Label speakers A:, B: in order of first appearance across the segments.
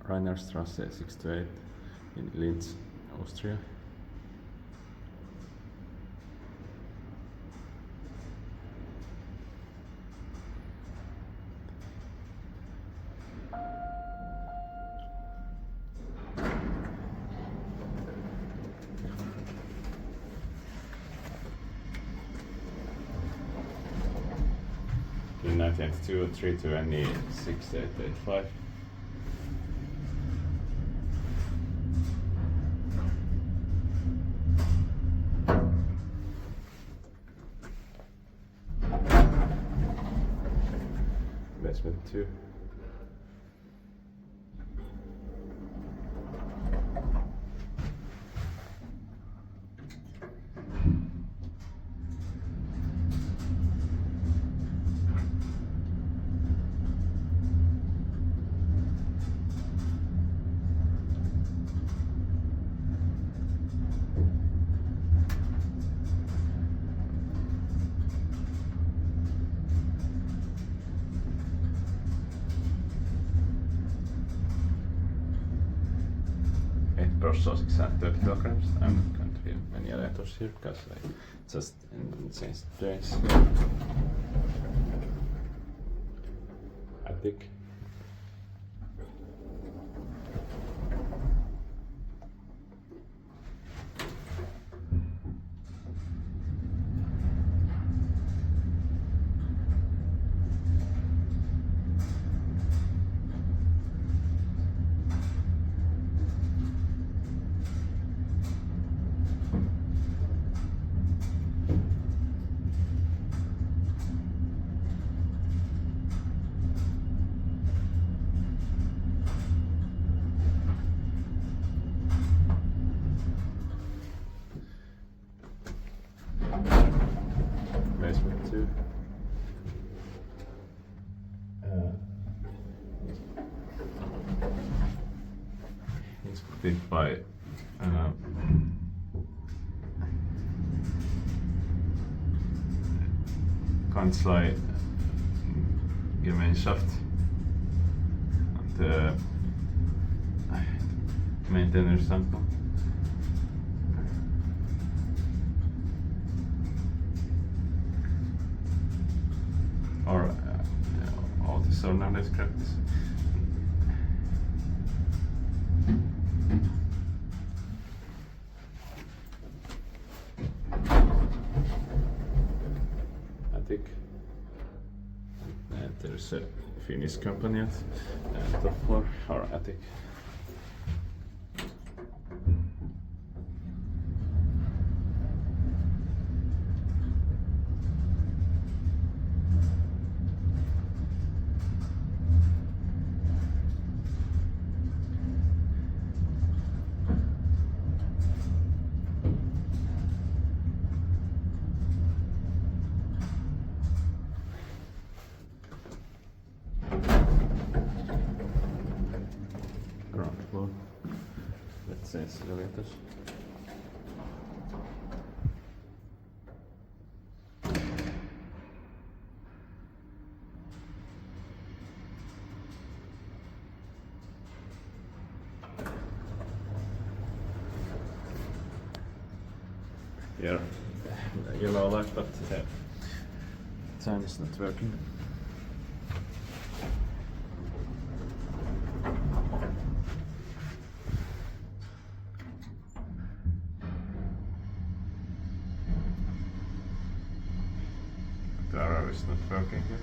A: Reinerstraße 6 to 8 in Linz, Austria. In 1982, 320 6885. Basement 2. Process 630 kilograms. I'm going to film many letters here because I just changed place. Attic. Basement 2. It's built by Kanzlei Gemeinschaft and Maintenance-Center. Or Otis or modernized. Attic. And there's a Finnish company at top floor or attic. Ground floor. Let's say elevators. Yeah, yellow light, but time is not working. The arrow is not working here.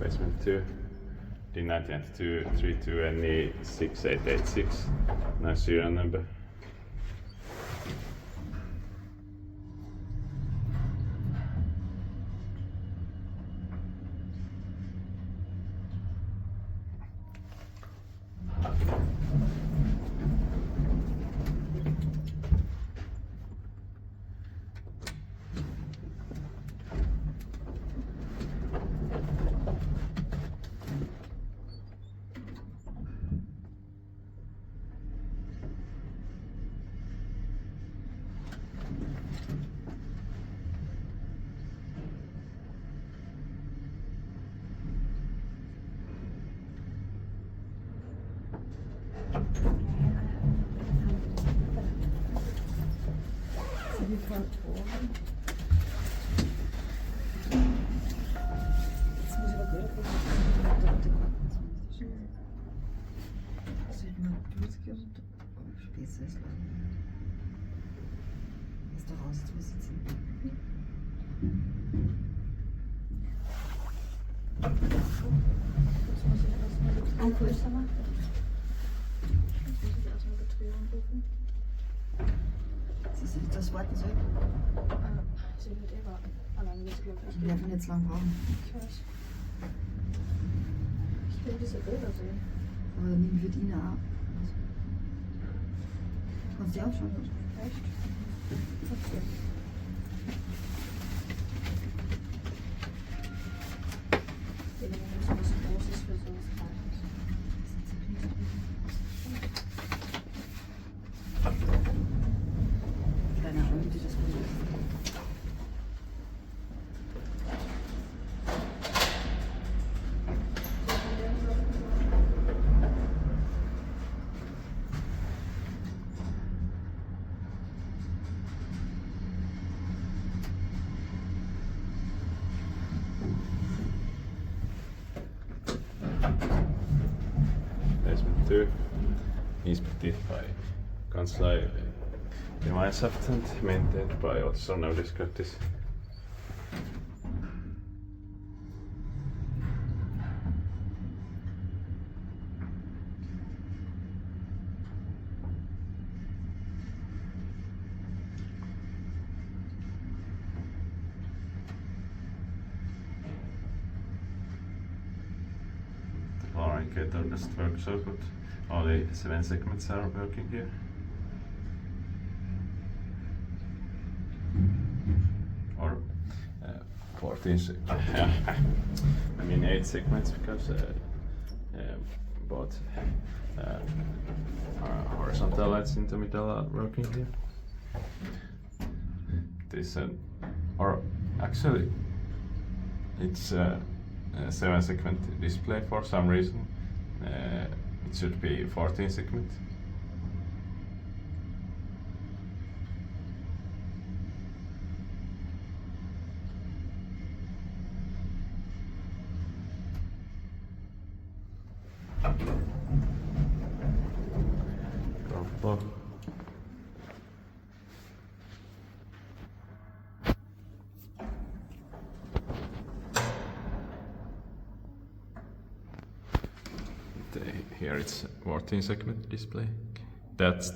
A: Basement 2. D1992 32NE 6886. Nice serial number.
B: muss ich erstmal Betrieb machen. Jetzt muss ich erstmal Betrieb anrufen.
C: Siehst du das warten soll?
B: Sie wird eh warten. Allein wird sie glaube ich
C: Wir
B: nicht.
C: werden jetzt lang brauchen.
B: Ich weiß. Ich will diese Bilder sehen.
C: Aber dann nehmen wir die auch. Kannst du die auch schon?
B: Echt? Okay. Ich denke, wir müssen was Großes für so was Kleines.
C: Keine Ahnung, wie das gut ist.
A: Tür inspected by Kanzlei Gemeinschaft and maintained by Otis or no discretis. The floor indicator doesn't work so good. Only 7 segments are working here. Or 14, I mean 8 segments because both horizontal lights in the middle are working here. This or actually it's a 7 segment display for some reason. It should be 14 segment. Ground Here it's 14 segment display. That's